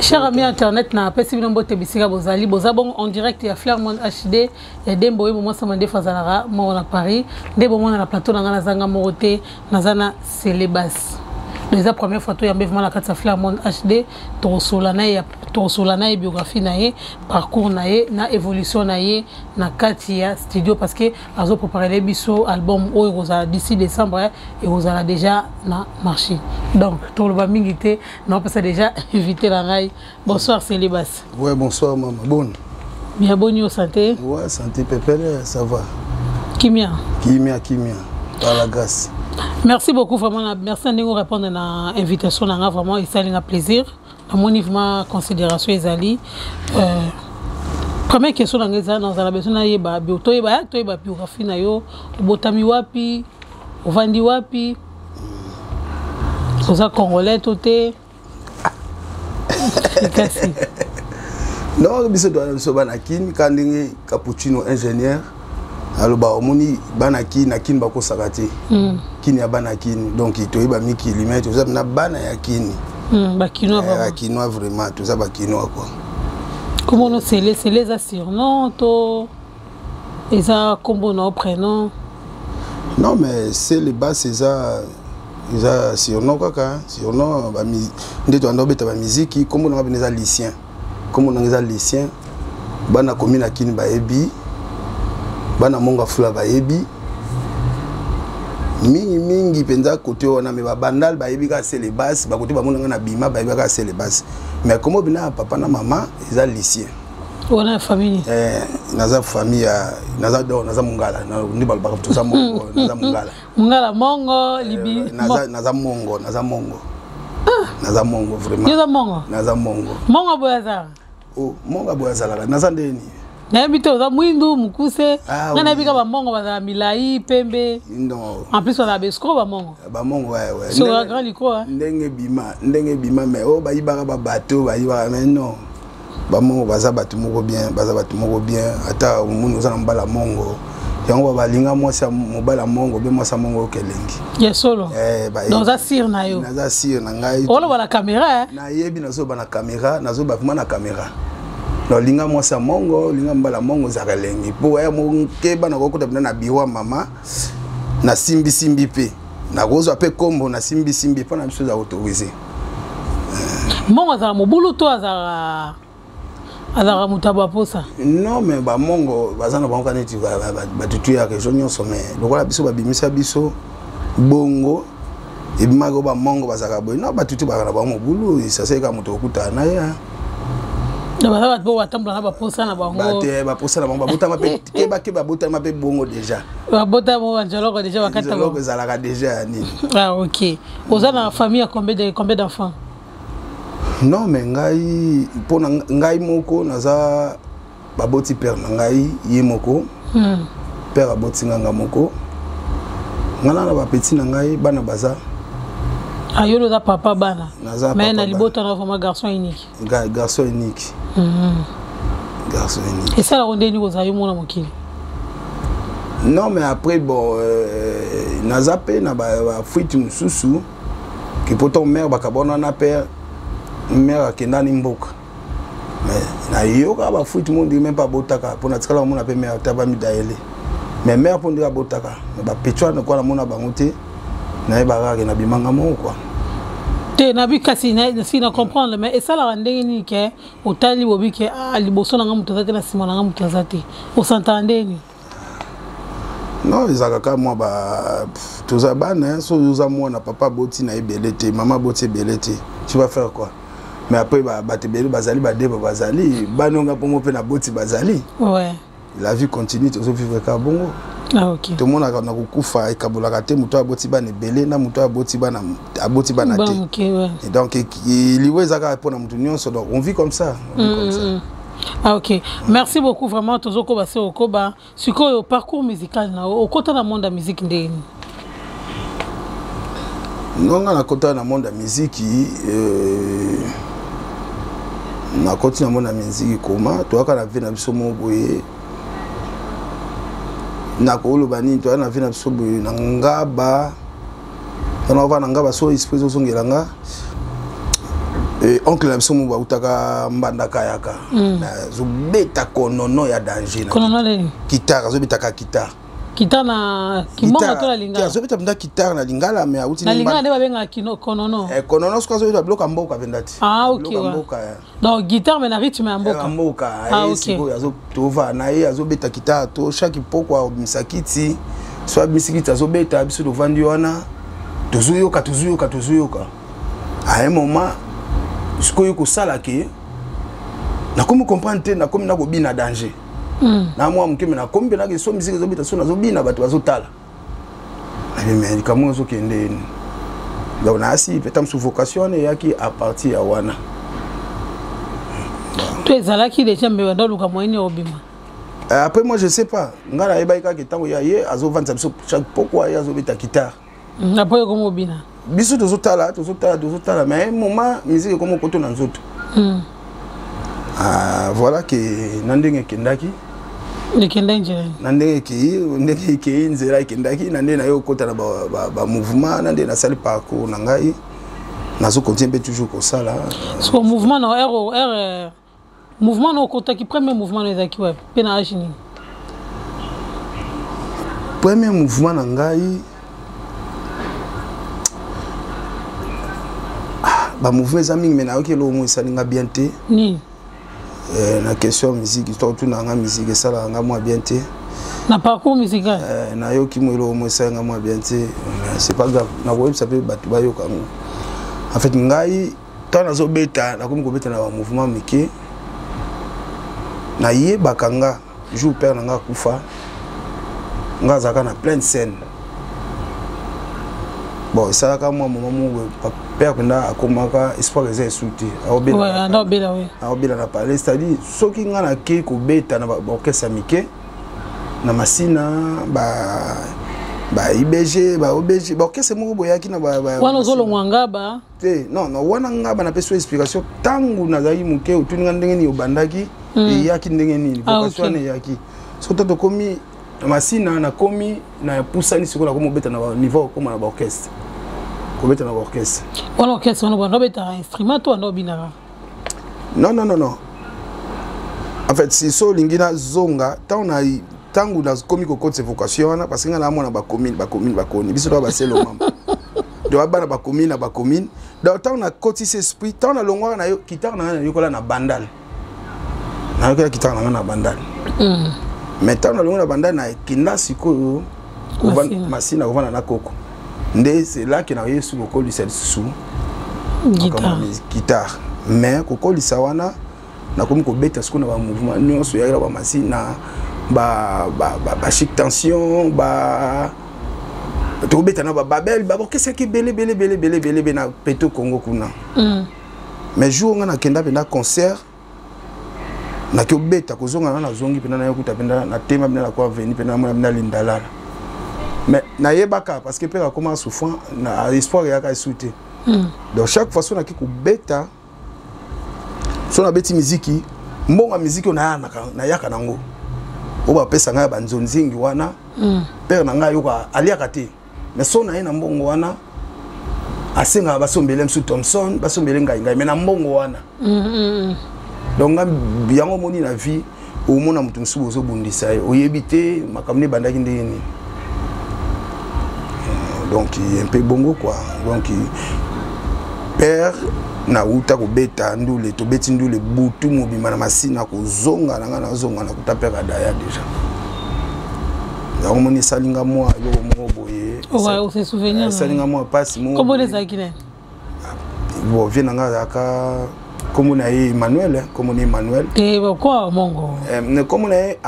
Cher ami internet, na pesi binombo te bisika bozali bozabon en direct ya Fleur Monde HD et Demboy moment samande fazalara mo na Paris ndebo mo na plateau na ngana zanga morote na zana Célébas. La première fois que tu as la carte Fleur Monde HD, tu as la biographie, parcours, na évolution, na Katia studio parce que tu as préparé les bisous album d'ici décembre et vous allez déjà na marché. Donc, tout le monde non parce que déjà invité la raille. Bonsoir Célébas. Ouais, bonsoir maman. Bonne. Bien bonne santé. Ouais, santé pépère, ça va. Kimia. Par la grâce. Merci beaucoup vraiment, merci de nous répondre à l'invitation, vraiment et ça un plaisir. À mon niveau considération Ezali. Première question dans la besoin na yeba biographie na yo, botami wapi, ovandi wapi. Oza congolais toté. Non, biso do banakin kandingi cappuccino ingénieur. Alors bah omoni banaki na kin bako sakate kini ya banakini donc itoyeba miki limite oza na bana ya kini bakino vraiment bakino vraiment tout ça bakino quoi. Comment on c'est les surnoms to eza combo no prénom? Non mais c'est les bas c'est ça surnom kaka surnom ba ndeto ando beta ba musique comme on a lycéen comme on a lycéen bana commune akini ba ebi bana monga fula ba yebi mingi penza côté wana me ba bandal ba yebi ka Célébas ba côté ba monanga na bima ba yebi ka Célébas mais comment bina papa na maman ils a lycée wana famille naza famille naza mongala na ndi ba tout ça mongo naza mongala mongo libi naza mongo vraiment naza mongo boyaza oh mongo boyaza naza ndeni na bito za mwindu mukuse na bika ba mongo ba milai pembe non en plus on a besko ba mongo ouais sur la grand liko ndenge bima mais oh ba yibaka ba bateau ba yibaka mais non ba mongo baza batu moko bien ata munu za mbala mongo yango ba linga mwasa mobala mongo be mwasa mongo kelengi ya solo dans za sir na yo na za sir na ngai olo ba la caméra na yebi na so ba na caméra na zo ba kuma na caméra. No linga mwasa mongo linga mbala mongo zakalengi po ya mokeba na kokota na biwa mama na simbi pe na gozo ape kombo na simbi pa na biso za autoriser mongo za mobulu to azara mutaba posa non mais ba mongo bazana ba kaneti ba tutu ya ke jonyo some lokola biso ba bimisa biso bongo ebimago ba mongo bazaka boy no ba tutu ba na ba mobulu ça c'est ka moto okuta na ya ba watambula na ba posa na bango ba posa na bango bota mape keba bota mape bongo déjà ba bota mo banjalo ko déjà wakata ko zalaka déjà ni OK oza na famille combien d'enfants? Non mais ngai pona ngai moko naza baboti père na ngai ye moko père aboti nganga moko ngana na ba petit na ngai bana baza ayolo da papa bana mais na libota na vraiment garçon unique garçon unique et ça la ronde ni ozayo mona mokili non mais après bon nazape na ba fuite mususu ki poto mère bakabona na père mère akenda ni mboka mais na yoka ba fuite monde même pas botaka pona tikala mona pe mère taba mi daele mais mère pondira botaka ba petwa na kwa na mona bangote na ba ga na bimanga mo quoi te na bi kasi na si na comprendre mais et ça la ndenge ni ke otali bobi ke liboso na ngamu tozate na sima na ngamu tozate o s'entendez ni non ezaka ka moi ba toza bana so uza mwana papa boti na ebelete maman boti ebelete tu vas faire quoi mais après ba tebeli bazali ba deba bazali banonga pongo pe na boti bazali ouais la vie continue tozo vivre ka bongo. Ah OK. Tout le monde a kufa ekabola te muto aboti bana ebele na muto aboti bana te. OK ouais. Et donc il y a pour mutu nyonso donc on vit comme ça. Ah OK. Merci beaucoup vraiment tozoko base okoba siko parcours musical na okota na monde de musique ndeni. Non na kota na monde de musique na koti na monde de musique comment toi kana vie na biso mo boye na ko bani to na vina bisobo na ngaba na va na ngaba so esprit zo ngelanga oncle na biso mo utaka mbanda kayaka zo beta konono ya danger konono le guitare zo beta ka guitare guitare na kimonga to la lingala zo beta mda guitare na lingala mais auti na lingala ba benga kino konono konono sko zo beta bloka mboka vendati OK donc guitare mais na rythme ya mboka mboka siko yazo tova na ye azo beta guitare to chaque poko misakiti soit misikiti azo beta biso do vandi wana tozuyoka à un moment ce que yo sala ke na comme comprendre na comme na ko bina danger na moi mkeme na comme na ke so musique zo bita so na zo bina bato bazotala mais comme zo kende donc na si peut-être suffocation et yaki à partir ya wana tu ezalaki déjà mais dans luka moyenne obima après moi je sais pas ngala ebaika ke tango ya ye azo vendre ça chaque pourquoi ya zo bita guitare après comment obina biso tozotala mais un moment musique comme koto na nzoto voilà que nandenge kendaki nandenge ki nzela kendaki nandenge na yo kota na ba mouvement nandenge na sali parcours na ngai nazo continuer toujours ko sala so mouvement na r mouvement na kota ki premier mouvement na zaki wa pena ajini premier mouvement na ngai ba mouvement za mingi mena okelo mo isalinga bien te ni na question musique tout na nga musique sala nga moi bien te na parcours musical na yo ki mo lo mo isalinga moi bien te c'est pas grave na web ça peut batu ba yo kango en fait ngai tant na zo beta na komi ko beta na ba mouvement mike na ye bakanga jour père na nga kufa nga zaka na plein scène. Bon, ça a moi mon père pendant à commencer espoir que j'ai sauté. Ouais, non bela oui. Ah bela na parler, c'est-à-dire ceux qui ngana na ke ko beta na orchestre mike na masina ba IBG ba OBG ba orchestre mo boyaki na ba wana zolo ngaba te non wana ngaba na peso explication tangu na zai muke utuninga ndenge ni obandaki yaki ndenge ni vocation yaki soto to komi masina na komi na pusani sikola komo beta na niveau comme na ba orchestre ko beta na ba orchestre wala orchestre no ba beta instrument to ndo binara non en fait si so lingina zonga tangu na komi ko côté vocation parce que ngana mona ba commune biso do ba selo mama do ba na ba commune donc tant na côté esprit tant na longwa na yo guitare na yo kola na bandal na yo guitare na bandal maintenant na longo na banda na kinda siko masina kovana na koko nde c'est là que na yesu ko lisa sous guitare mais ko lisa wana na komi ko beta siko na ba mouvement nyonso ya ba masina ba chic tension ba to beta na ba babel ba qu'est-ce qui belé na peto Congo kuna mais jour on a kenda penda concert na ki obeta kozonga na zongi pena na yokuta pena na tema pena na kwa veni pena na lindalala mais na yebaka parce que peka comment souffrant na espoir ya ka souté donc chaque fois on a ki ko beta so na beti muziki mbonga muziki na yaka nango oba pesa nga banzonzingi wana père na nga yoka aliaka te mais so na ye na mbongo wana asenga basombele msu Thompson basombele ngai mais na mbongo wana donc yango moni na vie au mona mutu msubo zo bundisa oyebite makamne bandaki ndeni donc un peu bongo quoi donc père na uta ko beta ndule to beti ndule butu mobima na masina ko zonga na zonga na kutapeka daya déjà yango moni salinga moi yo mo boye ouais on se souvenir salinga moi passe mo comment les akine bon vient nga aka comme on a Emmanuel, comme on est Emmanuel. Et pourquoi mongo? Comme on est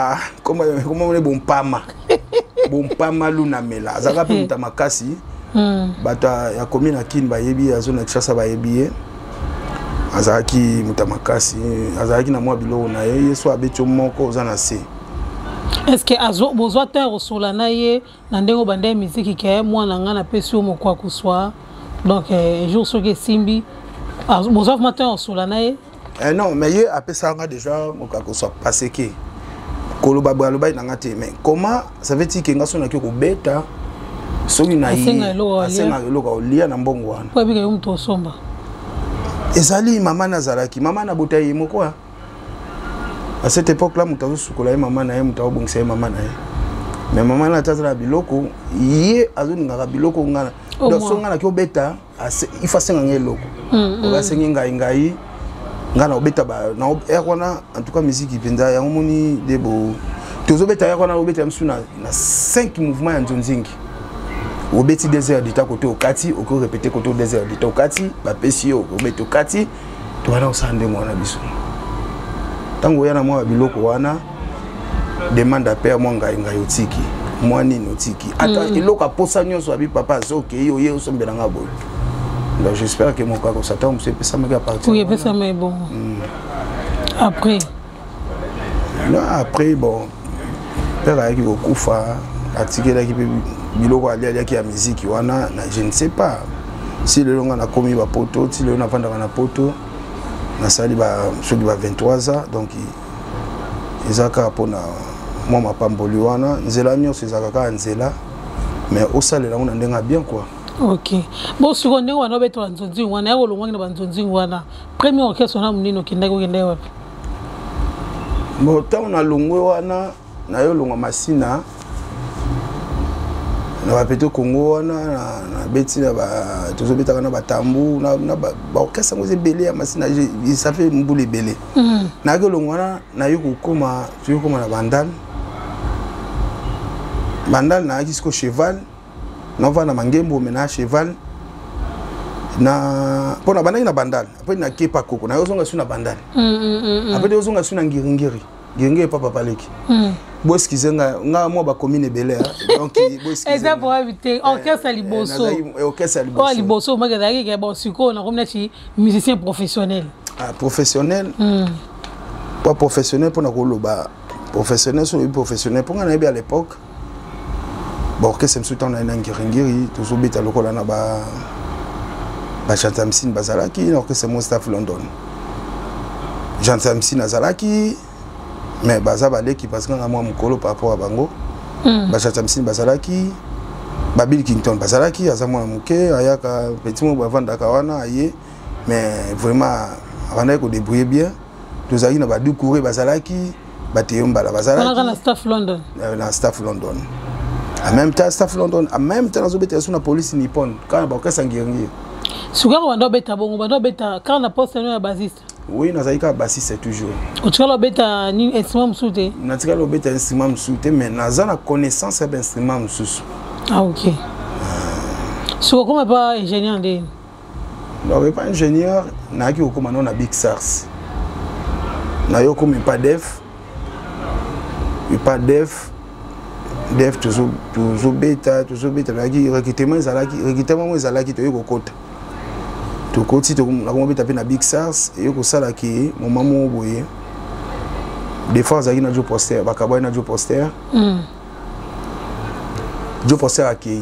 comme on est bon pama luna mela. Zaka pe mtamakasi. Bata ya komi na kin ba yebi azo na chasa ba yebi. Azaki mtamakasi, azaki na mwa bilo na ye yeso abecho moko zana se. Est-ce que azo bozwa terre sola na ye na ndengo bande musique ke mwana ngana pesi mo kwa kuswa. Donc jour so ke simbi bonsoir matin sur la naïe. Non, mais il a ça déjà qu'on soit passé qui koloba baloba nangate mais comment ça veut dire que ngaso na ko beta so ni naïe asenga lo ka lia na mbongo wana kwa bika mtu somba ezali maman nazalaki maman na botaye moko à cette époque là mutazo sukola maman na ye mutazo bongisa maman na ye mais maman na tazala biloko ye azoninga biloko ngana donc songa na ki obeta il faut senga ngeloko oba senga ngai ngana obeta ba na erwana en tout cas musique ipenda ya moni debo tozo beta erwana obeta msuna na 5 mouvements ya nzonzingi obeti 2 heures d'état côté okati oko répéter côté 2 heures d'état okati ba pesi obeta okati to wana osande mwana biso tango yana mwa biloko wana demande à père moi ngai otiki moi nini otiki ata iloko aposa nyonso abi papa zoke yo ye osombela nga boy. Donc j'espère que mon cas comme ça tombe c'est ça me partir. Oui, ça mais bon. Après là après bon père a qui okufa atiki là qui biloko ali qui a musique wana je ne sais pas si le longa na komi ba poto si le na vanda na poto na sali ba soki ba 23 ans donc ezaka pona moi ma pamboli wana nzela nyonso ezaka nzela mais osalela ngona ndenga bien quoi. OK bon sur on wana beto nzonzi wana ya kolongwa na banzonzi wana premier orchestre na munino kenda wapi bon tant on a longwe wana na yo longa masina na bapeto Congo wana na beti na ba tozo betaka na batambu na ba orchestre ngo zebele ya masina ça fait mbule belé na ko longwa na yo kokoma na bandal na kisko cheval na va na mangembo mena cheval na pona banaki na bandal après na kepa koko na yo zonga suna bandal après yo zonga suna ngiri papa paleki boski zenga nga mo ba commune belé donc boski eza pour éviter orchestre liboso oh liboso magazaki ke bon siko na komna ci musicien professionnel professionnel pas professionnel pour na koloba professionnel sur professionnel pour nga na à l'époque bon orchestre msuta na ngiri toujours beta lokola na ba Chantamsin bazalaki na orchestre mon staff London Chantamsin azalaki mais baza baleki parce que moi mukolo par rapport à bango Chantamsin bazalaki Babil Kington bazalaki azamwa muke ayaka petit mo bavanda kawana aye mais vraiment avanda ko débrouiller bien tozaki na badu courir bazalaki bateyomba bazalaki na staff London na staff London en même temps staff London en même temps azobeta sur la police nippon quand ba orchestre ngiri Souvent on doit beta bon on doit beta quand on a poste un bassiste. Oui, nazaika bassiste toujours. O tshalo beta ni instrument msute. Natika lo beta instrument msute mais naza na connaissance ya instrument msusu. Ah OK. So comment pas ingénieur ndé? Non, pas ingénieur, na ki okoma na Big Sars. Na yo comme pas def. Pas def. Def toujours beta na ki recrutement ezalaki to yo kota. To koti to na kombe taper na Big Sars et ko sala ki moment mo boye des fois zaki na jo poster bakaba na jo poster jo poster aki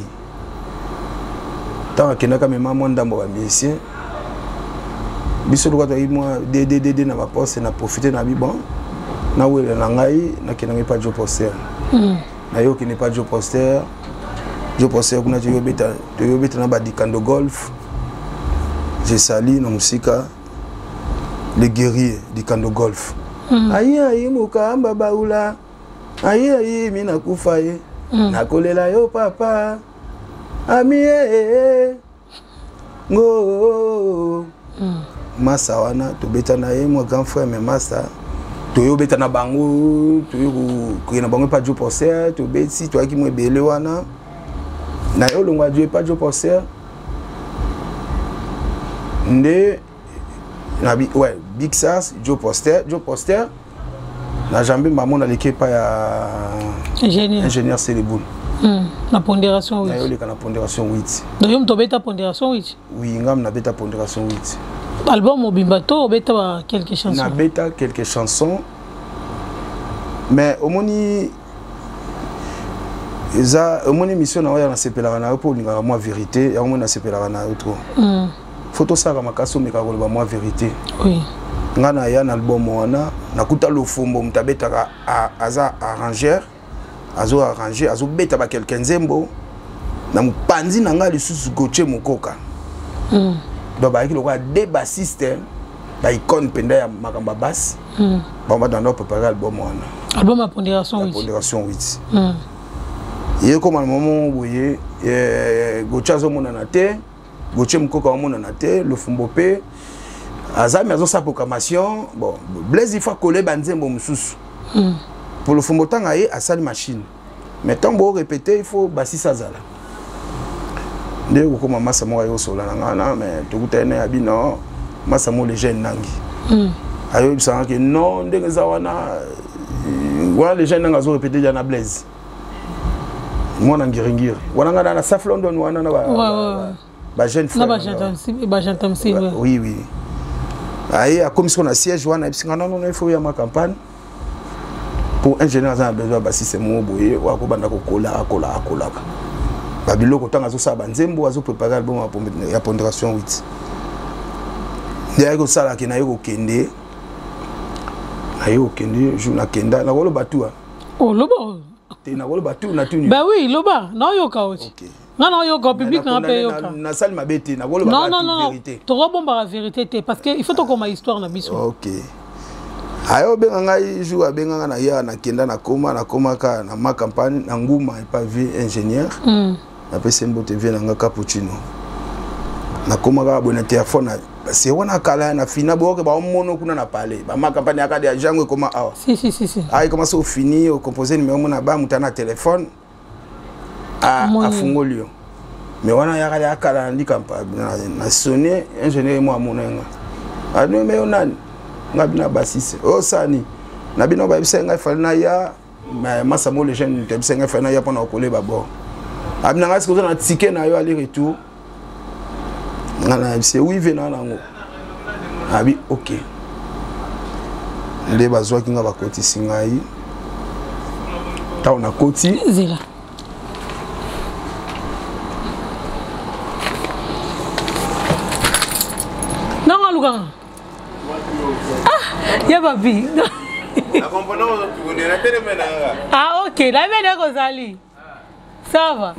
tant que na ka mema mo ndambo ba musicien biso lo ka moi DDD na ba poste na profiter na bi bon na wele na ngai na kinanga pas jo poster na yo ki ne pas jo poster kuna jo beta na ba dikando golf. J'ai sali na musika les guerriers du camp de golf. Aïe mukamba baula. Aïe mina kufaye. Nakolela yo papa. Ami ngo. Masa wana to beta na ye mo grand frère mais masa to yo beta na bango to yo ko na bango pas jo poster to beti to aki mo ebele wana. Na yo longwa jo pas jo poster. Ndé na ouais Big Sars Joe Poster na jambe maman na l'équipe ya ingénieur Céleboul na pondération 8 na yo le kana pondération 8 donc yo beta pondération 8 oui ngam na beta pondération 8 album Obimbato beta quelques chansons na beta quelques chansons mais omoni eza omoni mission na ya sepelaka na po linga moi vérité ya omoni na sepelaka na autre photo ça va makaso meka ko moi vérité oui ngana ya na album wana nakuta lo fumbo mutabeta aza arrangeur azo beta ba quelqu'un zembo na mpanzi na nga lisusu goche mukoka donc ba ki lokola deux bassistes ba icône penda ya makamba basse ba va dans préparer album wana album à pondération 8 pondération 8 il comme un moment où Gochazo monana te Goche Mkoka monana te le Fumbopé azami azo sa proclamation bon Blaise il faut coller banzembo mususu pour le Fumbotanga a sali machine mais tant beau répéter il faut bassisa zala ndé ko koma massa mo ayo sola ngana mais to kutene abino massa mo les jeunes nangi ayo bisanga que non ndenge zawana voilà les jeunes nanga zo répéter jana Blaise moi na ngiringiri wana ngana na Saf London wana na ba jeune frère ba j'entends si oui oui ayi a comme si on a siège wana bisinga non il faut y a ma campagne pour un général a besoin basi c'est mon boye wa ko banda ko kola babilo ko tanga zo sa banzembo azo préparer album ya pondération 8 ndaya ko sala ki na yo kende jour na kenda na ko lo batua oh loba na ko lo batu na tuni bah oui loba na yo ka aussi non yo ka public na pe yo ka na salle mabete na ko lo vérité to bomba la vérité parce que il faut to comme histoire na biso OK ayo benga ngai jour abenga na ya na kenda na koma ka na ma campagne na nguma et pas vu ingénieur na pese mbote vient na cappuccino na koma ka bona téléphone c'est wana kala na fina boke ba mono kuna na parler ba ma campagne akade ya jango koma awa si ai commence au fini au composer numéro mona ba mutana téléphone a fungolio mais wana ya kala ndi campagne na sonner ingénieur moi monenga anu me onani ngabina basise o sani na bino ba bisenga falna ya massa mo les jeunes te bisenga falna ya pona koler babo abina ngasi ko na ticket na yo aller retour ngana c'est oui venant nango abi OK ndé bazwa kinga ba koti singai ta on a koti zela non aluga ya babi la component tu connais la télé maintenant ah OK la mena ko zali ça va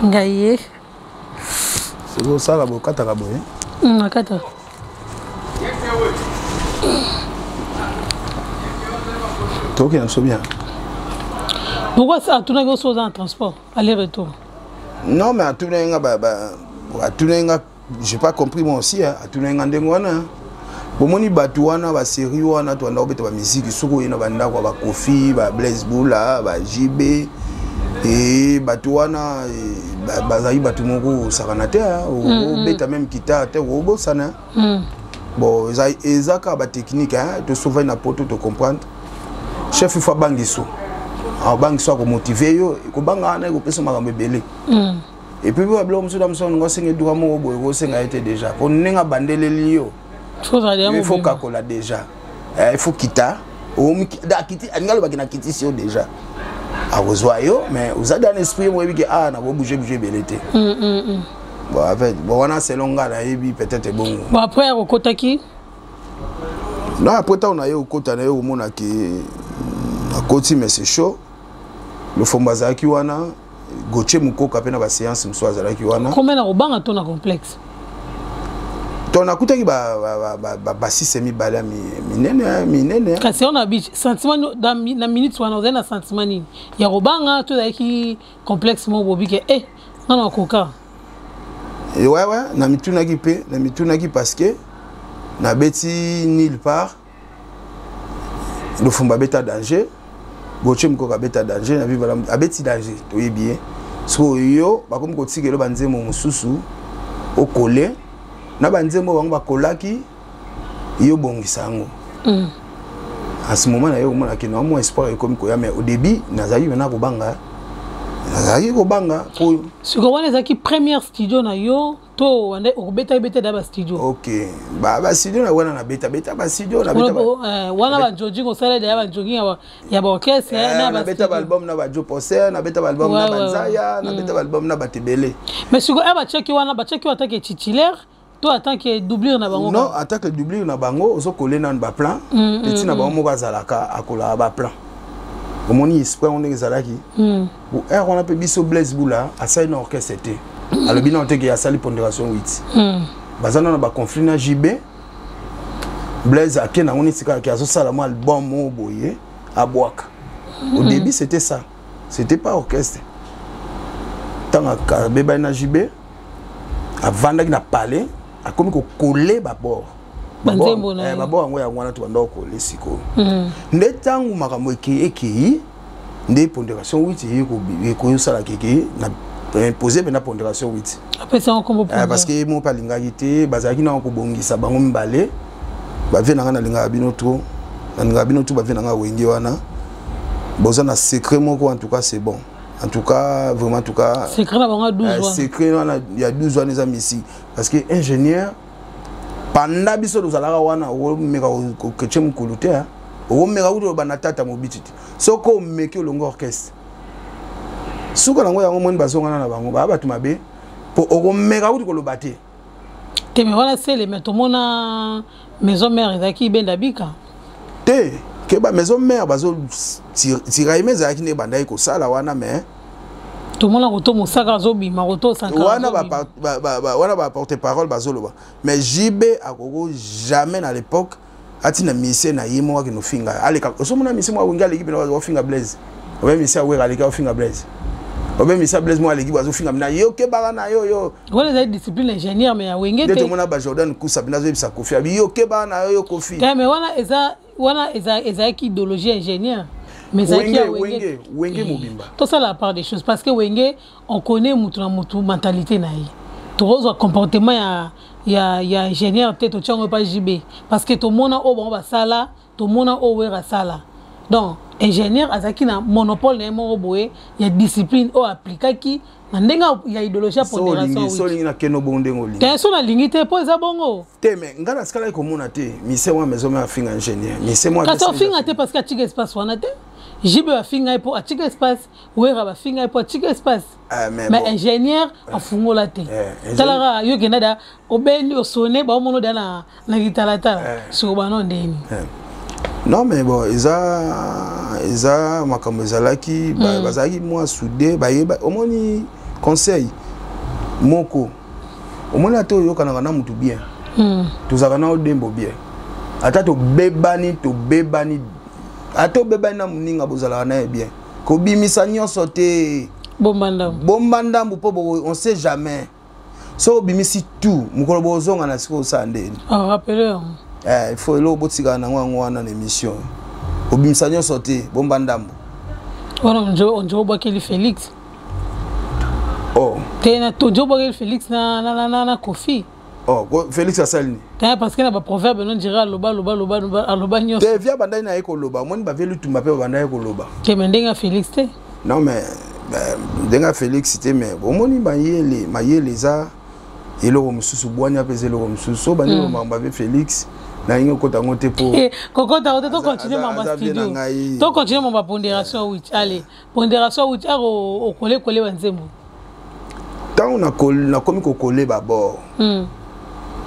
ngaye c'est bon ça la bokata ka boye nakata toi qui n'as bien pourquoi ça tu n'as pas chose en transport aller retour non mais à tout nenga j'ai pas compris moi aussi à tout nenga ndengwana bomoni batu wana ba série wana to anda obeta ba musique soko ina banda kwa ba Kofi ba Blaise Bula ba JB et batu wana bazali batu moko sakanate o beta même kita te robo sana bon ezaka ba technique to sauver na poto to comprendre chef il faut bangiso a bangiso ko motiver yo ko banga na ko pesa makambe belé et puis ba blo msuda mson ngo singe duka mo boy ko singa été déjà pour ninga bandele liyo il faut kakola déjà il faut kita o da kiti angalo bakina kiti sio déjà a rezoyo mais vous avez dans l'esprit moi que ah na bouger belete bon avec bon on a selon gars et puis peut-être bon après au kotaki non après on a eu au kota na yo mona ki na koti mais c'est chaud le fombazaki wana Goche Mukoka pe na ba séance mswazalaki wana combien na robanga to na complexe ton akutaki ba semi bala minene kasi on a biche sentiment dans na minute wana on a sentiment ni ya robanga to daki complexe mo bobi ke non koka ouais na mitunaki parce que na beti nulle part le fumba beta danger Goche Mukoka beta danger na vivre a beti danger to bien so yo ba comme ko tikelo banzemo mususu o coller na banzembo bango bakolaki yo bongisango à ce moment là yo mona ki na mo espoir comme ko ya mais au début nazali mena ko banga ko siko wana zaki première studio na yo to wande obeta da ba studio OK ba studio na wana na beta ba studio na beta wana ba jogging o sala da ba jogging ya ba orchestre na beta ba album na ba jo poser na beta ba album na banzaya na beta ba album na ba tebele mais siko ba check wana ba check wata ke titulaire toi en tant que doublure na bango non en tant que doublure na bango ozo coller na ba plan petit na bango moko azalaka akola ba plan omoni esprit on ezalaki ou on a pe biso Blaise Bula a ça une orchestre était alors bien on te qu'il y a sali pondération 8 bazana na ba conflit na JB Blaise akena ngoni sika ki azosala mo album mo boye à Boaka. Au début c'était ça, c'était pas orchestre. Tant que beba na JB avant na parler a comme ko coller babord babord ngo ya ngwana to banda ko lesiko nde tangu makambo eki nde pondération 8 ko sala keke na imposer na pondération 8 après ça on combo parce que mon palingaki te bazaki na ko bongisa bango mbale ba vena na linga bino to na bino to ba vena nga wenge wana boza na secret moko en tout cas c'est bon. En tout cas, vraiment, en tout cas, secret là, 12 ans. Secret il y a 12 ans les amis ici. Parce que ingénieur, pendant biso nous allons wana, on mega que tu me coloter, on mega ou banatata mobititi. Soko meki longo orchestre. Suka lango ya ngomoni bazonga na bango, ba tu mabe, pour on mega ou ko bate. Te me voilà c'est les mais tout mona maison mère ezaki bendabika. Te que ba maison mère bazo tiraime za kine bandai ko sala wana mais tout le monde a mosaka zobi maroto sankara wana wana ba porter parole bazoloba mais JB akoko jamais à l'époque atina mission na yimo wa kino finga aleka osomona mission wa winga l'équipe na finga Blaise obe mission wa aleka finga Blaise obe mission Blaise mo l'équipe bazo finga na yo ke bala na yo wala za discipline ingénieur mais ya wengete de mona ba Jordan Kusa bina zo bisa Kofi abi yo ke bala na yo Kofi mais wana eza qui idéologie ingénieur mais ça qui Wenge mobimba tout ça la part des choses parce que Wenge on connaît mutu mentalité na yi to comportement ya ingénieur tête au tchango pas JB parce que tout monde au bon ba sala tout monde au wera sala donc ingénieur azaki na monopole na mo boye ya discipline au appliquer na ndenga ya idéologie pondération solingi na keno bonde ngoli te so na lingité po za bongo te mais ngana skala ko mona te mise wa maison ma finga ingénieur mise moi ka so finga te parce que atika espace wana te JB a finga po atika espace wera ba finga po atika espace mais ingénieur a fungola te talara yo genada obeni osone ba mono dana na gitalata so bano ndeni non mais bon isa makambo ezalaki bazalaki moi soudé bayeba omoni conseil moko omoni ato yokana na mutu bien tozaka na odembo bien ata to bebani ato bebani na muninga bozala na bien ko bimisa nyonso te bombandambu po on sait jamais so bimisi tout mukolo bozonga na siko sande rappelez il faut le botika na ngwana na émission obimisa nyonso te bombandambu on boit que Félix Tena tojo bagel Félix na Kofi. Félix asalini. Parce que na ba proverbe non dira loba nyos. Te via bandai na eko loba, moni ba velu tumba pe bandai eko loba. Ke mendenga Félix te. Non mais denga Félix te mais omoni ba yele za eloko mususu bwanya peze eloko mususu so bani lo mamba ve Félix. Na ingo kota ngote po. Kokota ngote to continuer mamba studio. To continuer mamba pondération 8. Allez, pondération 8 au coller banzembo. Tant on a commis qu'on collait d'abord.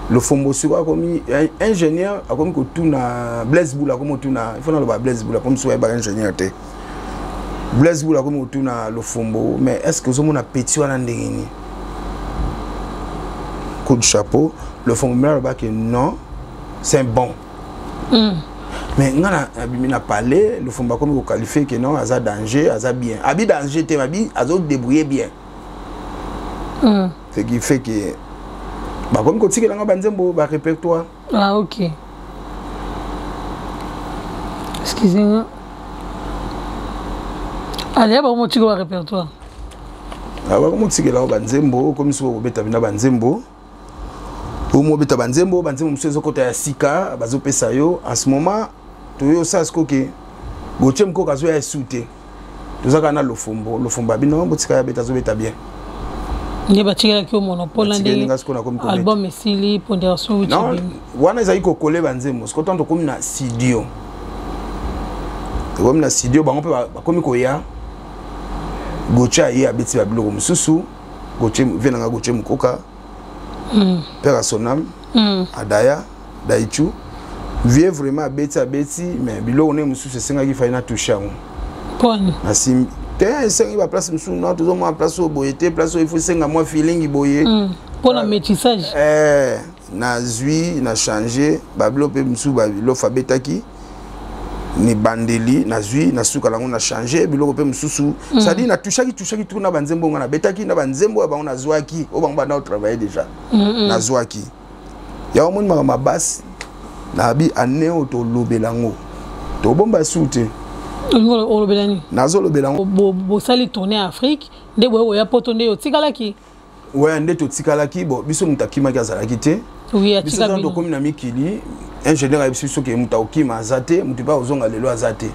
Le fombo sur a commis ingénieur a commis que tout na Blaise Boula comme tout na il faut na le Blaise Boula comme soit ingénieur te. Blaise Boula comme tout na le fombo mais est-ce que nous a petit ou ndengini? Coup de chapeau le fombo mais que non c'est bon. Mais on a parlé le fombo comme qualifié que non a danger a bien. Abi danger te abi a débrouiller bien. Ce qui fait que bah comme quand tu es banzembo ba répertoire. Ah ok. Excusez-moi. Allez ba mo tiko répertoire. Ah ba comme tu es là banzembo comme si on beta bina banzembo. Au mo beta banzembo msezo kota ya sika bazo pesa yo en ce moment to yo ça ce que goche mko kazo ya souté. Tozaka na lofombo bino botika ya beta zo beta bien. Ni batikela ki monopole ndenge album esili pondération 8. Non, wana ezali ko coller banzembo. Ce que tant comme na studio. Comme na studio bango pe ba komi ko ya. Gocha ye abeti ba biloko mususu. Goche venanga goche mukoka. Pera sonam. Adaya, Daichu. Vie vraiment abeti mais biloko ne mususu senga ki faina toucher. Poni. Na sim te sengi ba place musu na toujours moi place au boyete place il faut senga moi feeling boye pour le métissage na zui na changer bablo pe musu ba l'alphabet taki ni bandeli na zui na suka lango na changer biloko pe mususu ça dit na touchaki tout na banzembo na betaki na banzembo ba na zwaki o bango na travailler déjà na zwaki ya omoni ma basse na bi aneo to lobelango to bomba soute o lobelani nazo lobelango bo sali tourner Afrique nde boyo ya poto nde otikalaki ouais nde to tikalaki bo biso mutakima kazalaki te oui biso to komi na mikili ingénieur biso ke mutakima azate mutipa ozonga lelo azate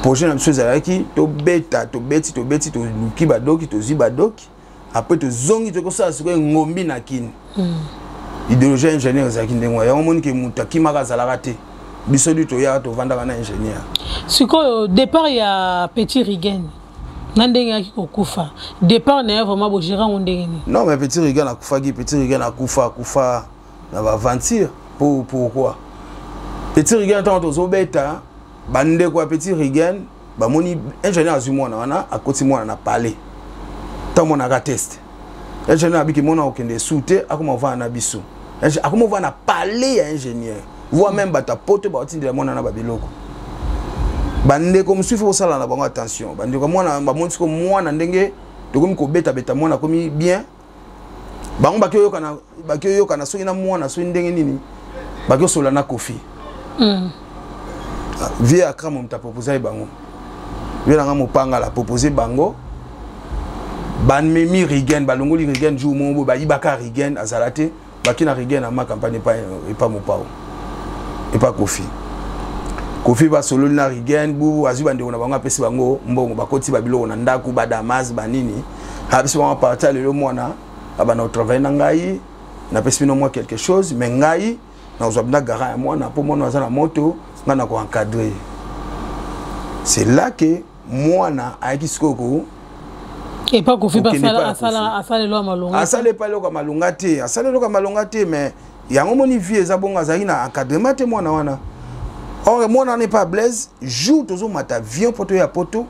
projet na biso zalaki to beti to luki badoki to zi badoki après to zongi to ko sa siko ngombi na kini idéologie ingénieur zaki ndengwa ya omoni ke mutakima kazalaka te biso du to ya to vanda na ingénieur siko départ ya Petit Rigen nandenge ki kokufa départ na vraiment bo gérant ndenge non mais Petit Rigen akufaki Petit Rigen akufa na va aventure pourquoi Petit Rigen tant to zobeta bande kwa Petit Rigen ba moni ingénieur azumona wana akoti mwana na parler tant mona ka test ingénieur abiki mona okende soute akoma va na biso akoma va na parler ya ingénieur voit même bata pote ba otindela mona na babiloko bande comme suffit au sala na bango attention bande ko mona ba monti ko mwana ndenge to komi ko beta mona komi bien bango bakyo kana soki na mwana so ndenge nini bakyo sola na kofi vie akra mo mta proposer bango vie na mo panga la proposer bango ban memi Rigen balongoli Rigen jour mo ba ibaka Rigen azalate bakina Rigen na ma campagne pas mo pao et pas kofi kofi ba solo na Rigen bu azibande ona bango apesi bango mbongo bakoti babilo na ndaku ba damas banini habisi bango parta lelo mwana abana travailler na ngai na pesi no moi quelque chose mais ngai na ozabna gara mwana po mwana azana moto ngana ko encadrer c'est là que mwana aiki skoko et pas kofi ba sala lo malonga asale pas lo malonga te asale lo malonga te mais yango moni vie ezabonga zaki na encadrement te mwana wana. Or, moi, on n'est pas blaise. Joue toujours ma avion poto ya poto.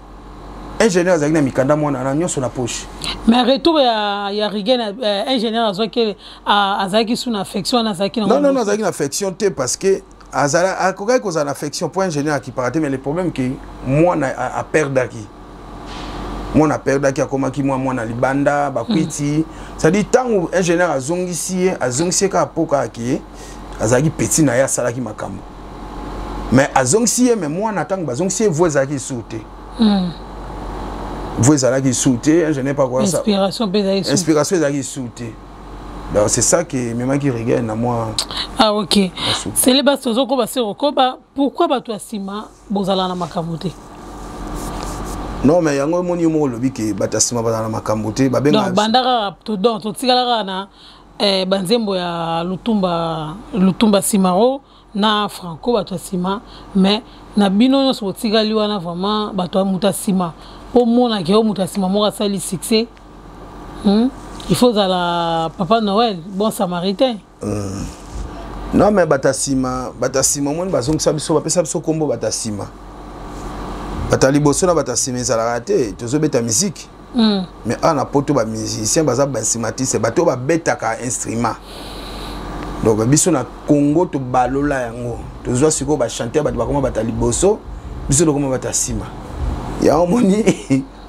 Ingénieur Zagina Mikanda, moi, on a sur la poche. Mais retour il y a Rigen, ingénieur Azaki sous une affection, non, Zagina affection parce que Azala a quoi qu'on a affection pour ingénieur qui paraît mais le problème que moi a perdre qui. Moi on a perdre qui a comment qui moi na libanda bakwiti. Ça dit tant ingénieur azongisi ka poka qui Azaki petit na ya sala ki makambo. Mais azongsi mais moi n'attends bazongsi voix qui sauté voix qui sauté je n'ai pas quoi ça inspiration qui sauté donc c'est ça que même qui regarde à moi ah OK c'est les bases tozo ko ba sero ko ba pourquoi ba to asima bozala na makamote non mais yango moni mo lobi ke batasima bazala na makamote ba benga donc bandara to donc to tikala na banzembo ya lutumba simaro na franco bato sima mais na bino no so tigali wana vraiment bato muta sima po mona ke o muta sima mo sali succès il faut la papa Noël bon samaritain non mais batasima mon bazong sabiso ba pesa biso kombo batasima batali boso na batasima za la raté tozo beta musique mais ana poto ba musicien baza ba instrumentiste bato ba beta ka instrument. Donc biso na Congo to balola yango to zo siko ba chanter ba comment batali boso biso to comment batasima ya omoni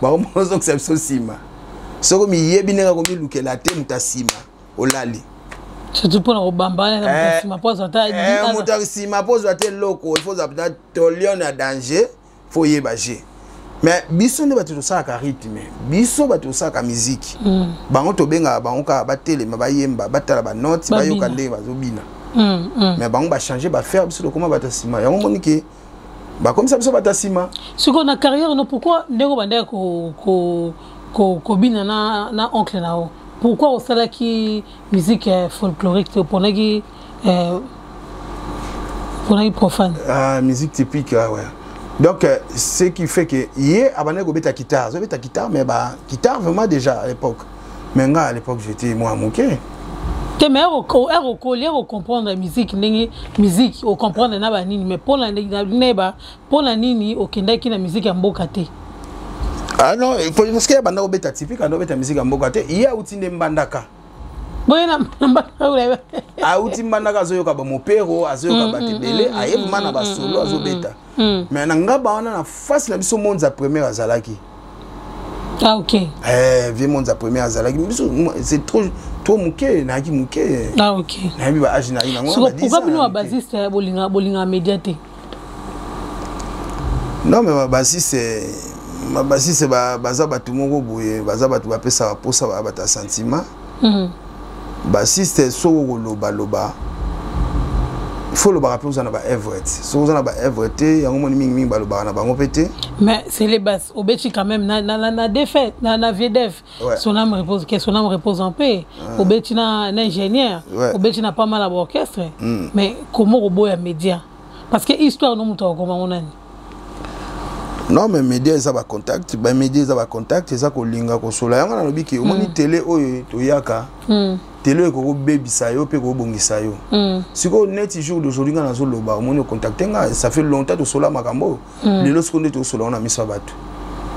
ba omozo que c'est sima soko mi yebi neka ko mi lukela te mutasima olali surtout pour na bamba na mutasima pozo ta mutasima pozo ta loko il faut zapta to lion na danger faut yebager mais biso ne bato ça ka rythme biso bato ça ka musique bango to benga bango ka batele mabayemba batala ba note bayoka ndenge bazobina mais bango ba changer ba faire biso comment batasima yango monike ba comme ça biso batasima ce qu'on a carrière non pourquoi ndeko bande ko bina na oncle nao pourquoi au sala qui musique folklorique ponaki profane musique typique ouais. Donc, ce qui fait que hier, abandonné go beta guitare, mais bah guitare vraiment déjà à l'époque. Mais là à l'époque j'étais moi moqué. Que mais au comprendre la musique, musique, au comprendre na ba nini, mais pour la neba, pour la nini au kenda qui la musique en bokate. Ah non, il faut parce que banda obeta typique, ando obeta musique mboka te, iya utinde mbandaka. Boyena mbandaka ule. Ah uti mbandaka azoyoka ba mopero, azoyoka ba tebele, ayev mana ba solo azobeta. Mais na ngaba wana na face na biso monza première azalaki. Ah ok. Vie monza première azalaki, c'est trop mouké, na ki mouké. Ah ok. Na bi ba age na ina ngona. Pourquoi bino basiste bolinga médiaté? Non mais ma bassiste c'est baza batu moko boye baza batu bapesa posa bata sentiment. Bassiste soko loba il faut le rappeler aux ba Everett. So aux ba Everett yango moni mingi baloba na bango pété. Mais c'est les basses Obechi quand même na défaite na VDF. Son âme repose en paix. Obechi na ingénieur. Obechi na pas mal à orchestre. Mais comment roboya média? Parce que histoire no muto comment on a. Non mais média ça va contact, ba média ça va contact, ça ko linga ko sola yanga na lobi ki omoni télé oyo to yaka. Télé ko bebisa yo pe ko bongisa yo. Siko net jour d'aujourd'hui ngana zo loba omoni contacter nga, ça fait longtemps to sola makambo. Lelo siko to sola on a mis ça batu.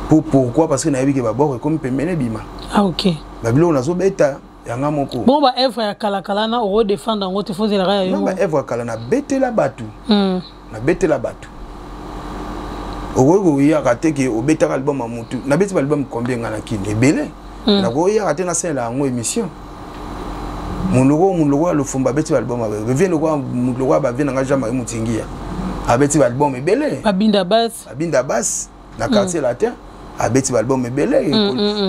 Pourquoi? Parce que na yebi ke ba bord comme pemene bima. Ah OK. Ba bilo na zo beta yanga moko. Bon ba Evre ya kala na o défendre ngo te faisait la yo. Non ba Evre kala na bete la batu. Na bete la batu. Ogo ya kateke obeta album a mutu na beti album combien ngana kine belé na go ya katena scène la ngo émission mon logo le fomba beti album a vient logo ba vient nga jama mutingia abeti album belé abinda bass na quartier latin abeti album belé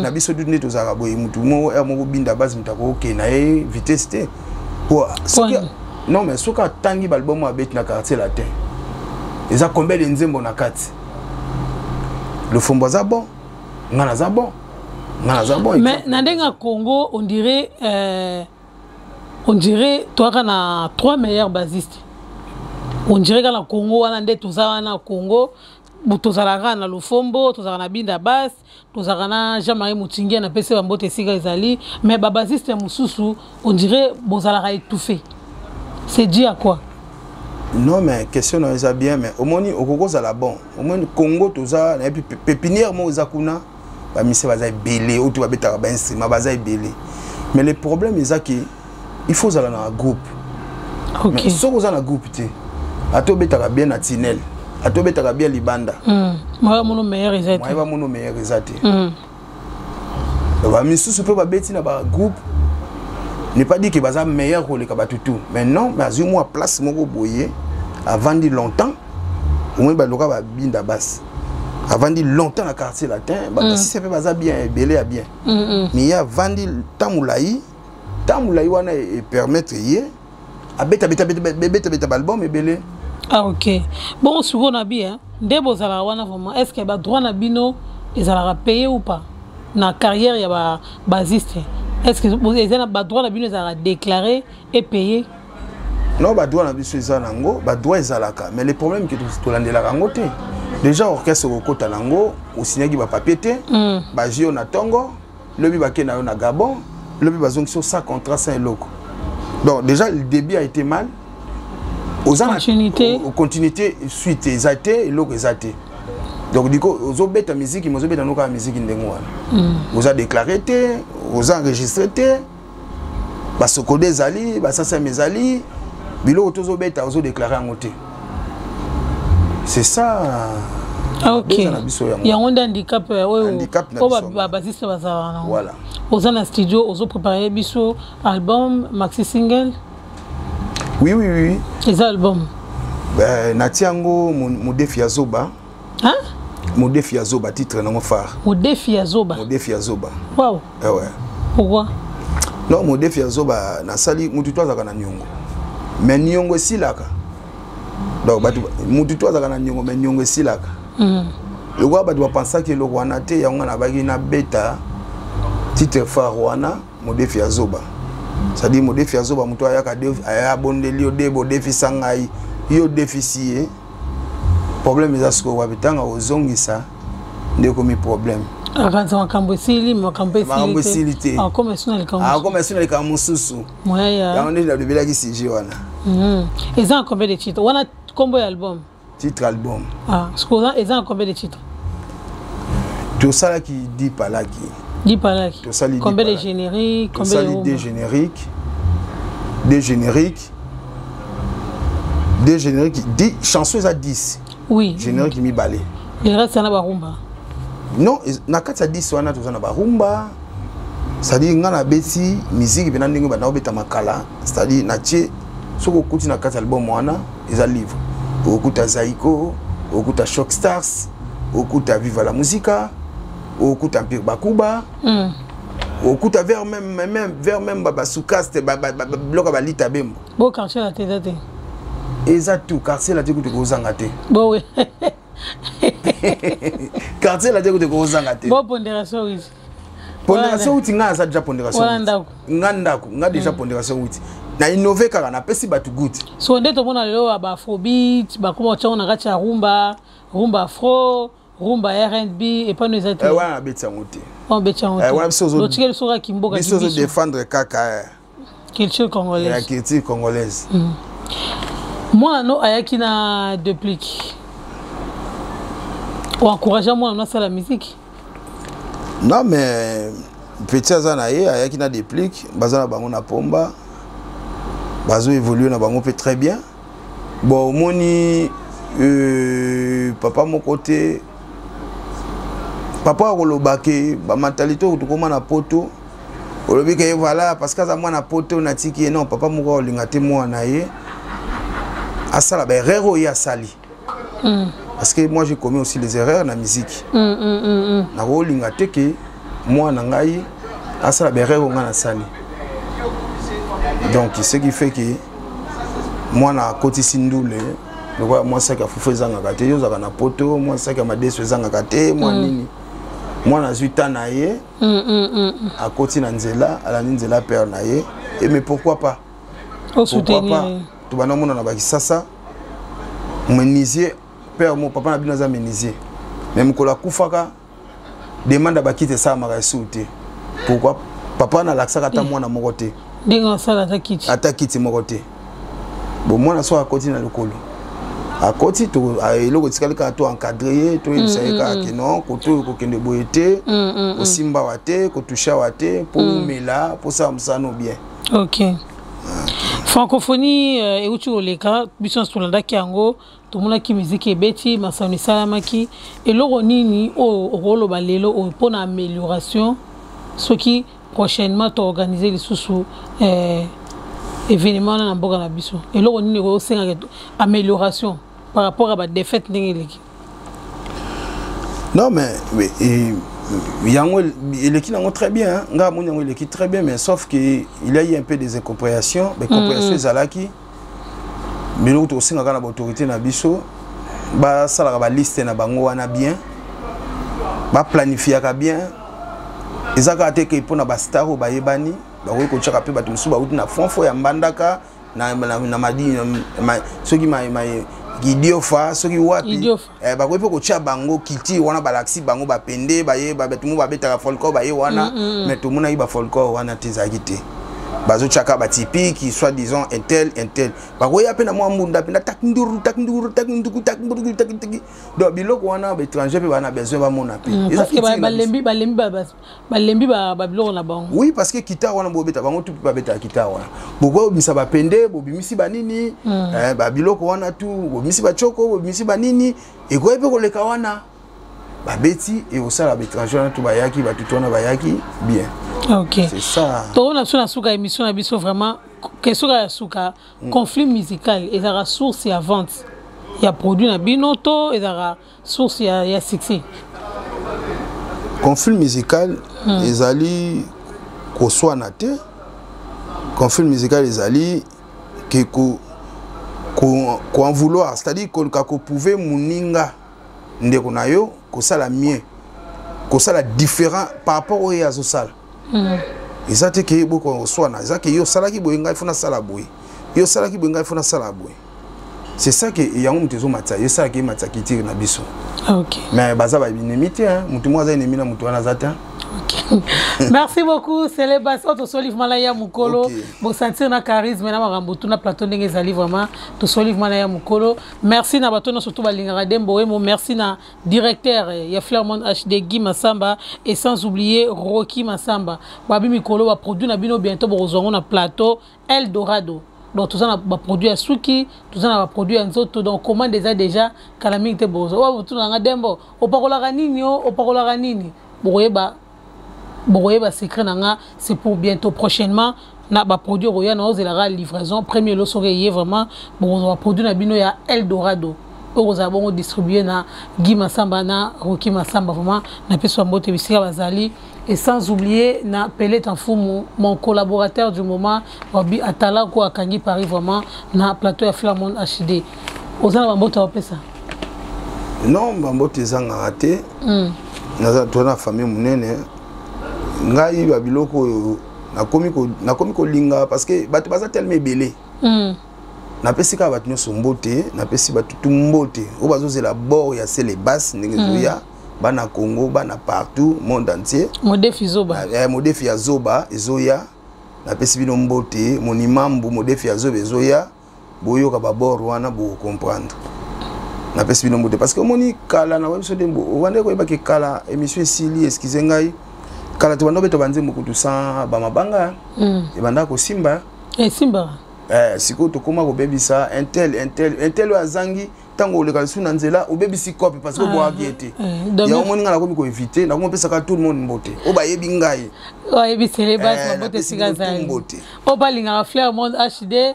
na biso du neto za boy mutu mo mo binda bass mutako OK na vitesse te pour non mais soka tangi album abeti na quartier latin eza combien de nzembo na kati. Le fombo za bon, ngana za bon. Mais dans Congo, on dirait toi qu'on a 3 meilleurs bassistes. On dirait que le Congo, on a des tout ça na Congo, tozalaka na Lufombo, tozalaka na Binda Bass, tozalaka na Jean-Marie Mutingia na PC Bambote Siga Ezali, mais ba bassiste mususu, on dirait bozalaka étouffé. C'est dû à quoi? Non mais question non ça bien mais au moins au Congo ça la bon au moins Congo tout ça et puis pépinière mo zakuna ba mise baza belé ou tu va beta ba instrument baza belé mais le problème c'est que il faut ça dans un groupe. OK. Mais so ko za na groupe té ato beta bien na Tinel ato beta bien Libanda. Moi mon meilleur exact. Moi mon meilleur exact. Ba misusu pe ba beti na ba groupe. Ne pas dire que baza meilleur que les kabatutu mais non mais azu moi place moko boyer avant dit longtemps au moins ba loka ba binda basse avant dit longtemps na quartier latin ba si c'est fait baza bien belé à bien mais il y a vandi tamulayi wana et permettre yé a beta album et belé. Ah OK bon souvent na bien ndebo zala wana vraiment est-ce que ba droit na bino ezala payer ou pas na carrière ya ba basiste. Est-ce que vous avez un droit à déclarer et payer? Non, bah droit à mais le problème c'est que tout l'année la rangote. Déjà orchestre au côté lango, au ciné qui va papier té, bah j'ai on a Tongo, le bi baké na Gabon, le bi bazon sur ça contrat Saint Loco. Donc déjà le début a été mal. Aux continuité suite exaté et logo exaté. Donc du coup, aux autres musique, ils m'ont dit dans nos musique vous a déclaré vous a enregistré bah ce code des ali, bah ça c'est mes ali, bilo aux autres bêta aux déclaré en côté. C'est ça. Ah OK. Il y a un handicap bassiste voilà. Aux en studio, aux autres préparer biso album, maxi single. Oui. Les albums. Ben Natiango mon défi à Zoba. Hein? Mon défi à Zoba titre non phare. Mon défi à Zoba. Wow. Ouais. Pourquoi? Non, mon défi à Zoba na sali mututo za kana nyongo. Mais nyongo silaka. Donc mututo za kana nyongo mais nyongo silaka. Le roi doit penser que le roi na te ya ngana bagi na beta titre phare wana mon défi à Zoba. Ça dit mon défi à Zoba muto ya ka aya bondeli o debo défi sangai yo déficit. Problème est ce que wabitanga ozongisa ndio komi problème. Akaanza makambosili makambosili. Ah comme sina le kamususu. Moya. Ya on est là de bila kisiji wana. Ils ont combien de titres? On a combien d'albums? Titre album. Ah, ils ont combien de titres? tout ça qui dit pas là qui combien de génériques, combien de des génériques 10 chansons à 10 oui générique mi balé le reste c'est na barumba non na kati ya 10 wana tozana barumba c'est-à-dire ngana beti musique bena ndenge bana obeta makala c'est-à-dire na tie soko kuti na kati album wana eza livre okuta Zaiko okuta Shock Stars okuta Viva la Musica okuta Empire Bakuba okuta vers même baba soukaste bloka balita bembo bo quartier la tete eza tout quartier la tete ko zanga te bo oui quartier la tete ko zanga te bo pondération oui pondération uti nga za déjà pondération nga déjà pondération uti na innové kaka na pesi batu good so ndeto mona lelo ba afrobeat ba kuma tshona kati ya rumba afro rumba R&B et pas nous être ouais betsa ngote on betsa ngote ouais biso do tikeli sura kimboka biso zo défendre kaka culture congolaise la culture congolaise moi no ayaki na déplique ou encourager moi na la musique non mais petit azana ye ayaki na déplique bazana bango na pomba bazo évoluer na bango peut très bien bon moni papa mon côté papa rolobake ba mentalité to koma na poto olobi ke voilà parce que za mwana poto na tiki non papa moko olinga te mwana ye asala ba erreur ya sali parce que moi j'ai commis aussi les erreurs na musique na olinga te ke mwana ngai asala ba erreur nga na sali donc ce qui fait que mwana koti sindule donc moi ça ka fufu zanga kate yo zaka na poto moi ça ka madeso zanga kate moi nini moi na zuita na ye à côté na nzela ala nzela père na ye et mais pourquoi pas tu bana mona na bakisasa menisier père mon papa na binaza menisier même ko la kufaka demande bakite ça mara souté pourquoi papa na laksaka ta mwana moko te dinga sala atakiti moko te bon mwana so à côté na lokolo à côté to eloko tikali ka to encadrer to yebisaka ke non ko to ko kende boyete o simba wate ko toucha wate pour mela pour ça msano bien OK francophonie et uti oleka biso stolanda kiango to mona ki musique ebeti masani salamaki eloko nini o rolo balelo o pona amélioration ce qui prochainement to organiser les sous événement na mboka na biso eloko nini ko senga amélioration par rapport à la défaite n'engeli. Non mais yango il est très bien nga mon yango il est très bien mais sauf que il y a eu un peu des incompréhensions mais compréhension zalaki mais l'autre aussi nga na autorité na biso ba sala ba liste na bango wana bien ba planifier ka bien ezaka te ke pona ba star ba yebani ba ko tshaka pe ba tumsu ba uti na fonfo ya mbandaka na madi ceux qui Gidiofa soki wapi ba ko pe ko tia bango kiti wana balaxi bango ba pende ba ye ba betumu ba betaka folklore ba ye wana mais tout mona iba folklore wana tezaki te bazo chaka ba typique soit disant un tel ba ko ya pe na mwa mbunda pe na taknduru donc biloko wana ba étranger pe bana besoin ba mona pe parce que balembi ba biloko na bango oui parce que kita wana bo beta bango tout ba beta kita wana boko bisa ba pende bo bimisi ba nini ba biloko wana tout bo bimisi ba choko bo bimisi ba nini e ko pe ko leka wana ba beti et au sala ba étranger wana tout ba yaki ba tout wana ba yaki bien. OK. C'est ça. To na suna suka émission na biso vraiment question ya suka conflit musical et la source ya vente. Il y a produit na binoto et la source ya succès. Conflit musical ezali ko swana te. Conflit musical ezali que ko en vouloir, c'est-à-dire ko pouvait muninga ndeko na yo ko sala mieux. Ko sala différent par rapport au yazo sala. Ezate ke boko swana ezake yo salaki boyenga ifuna sala boy yo salaki boyenga ifuna sala boy c'est ça que yango mutezo matsa yo salaki matsa kitiri na biso. OK mais baza ba binemite hein mutu mwaza enemi na mutu wana zata Merci beaucoup, c'est les bases. Autre solive malaya mukolo. Bon sentir na charisme na marambutu na plateau ndenge zali vraiment. To solive malaya mukolo. Merci na bato na surtout balingara dembo mo merci na directeur ya Flairmont HD Guy Massamba et sans oublier Rocky Massamba. Babi mikolo ba produit na bino bientôt bozongo na plateau Eldorado. Donc tout ça na ba produit à Suki, tout ça na ba produit en zoto donc comment déjà kalaming te bozo. Wa tout na dembo. Opakola nini opakola nini. Boyeba secret nanga c'est pour bientôt prochainement na ba produit roya na ozela livraison premier lo soreiller vraiment bon va produit na bino ya Eldorado oza bongo distribuer na Guy Massamba na Rocky Massamba vraiment na peso mbote bisika bazali et sans oublier na Pelé Tanfumu mon collaborateur du moment Obi Atala ko akangi Paris vraiment na plateau ya Flairmont HD ozana mbote wa pesa non mbote zanga raté naza tona famille munene ngai babiloko nakomi ko linga parce que bato baza tellement ebele na pesi ka bato nyoso mbote na pesi bato tumbote o bazozela bord ya sele basse ndenge zoya bana Congo bana partout monde entier modefi zoba modefi ya zoba ezoya na pesi bino mbote monimambu modefi ya zoba ezoya boyoka ba bord wana bo comprendre na pesi bino mbote parce que moni kala na webiso dembo wande ko ebaki kala émission esili excusez ngai kala tu bando beto banze mukutu sa ba mabanga e banda ko simba simba siko to koma ko bebisa intel azangi tango le kalsu na nzela o bebisi copie parce que bo agiete ya omoni ngala ko mi ko éviter na ko pesa ka tout le monde mbote o ba yebi ngai o yebi célébration mbote sigazali o ba linga Flairmont HD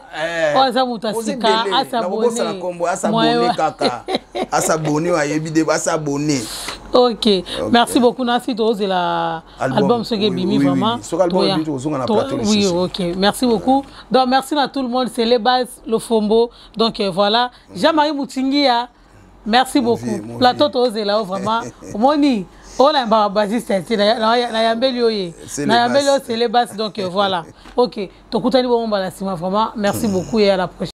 o za mutasika asabone kaka asabone wa yebi de asabone. Ok, merci beaucoup. Nancy Toze la album ce Bimi vraiment. Oui, ok, merci beaucoup. Donc merci à tout le monde, c'est les bases, le Fombo. Donc voilà, Jean-Marie Moutingia, merci beaucoup. Plateau Toze là vraiment. Moni, on a un basiste, c'est les bases, donc voilà. Ok, Tokutani bon vraiment. Merci beaucoup et à la prochaine.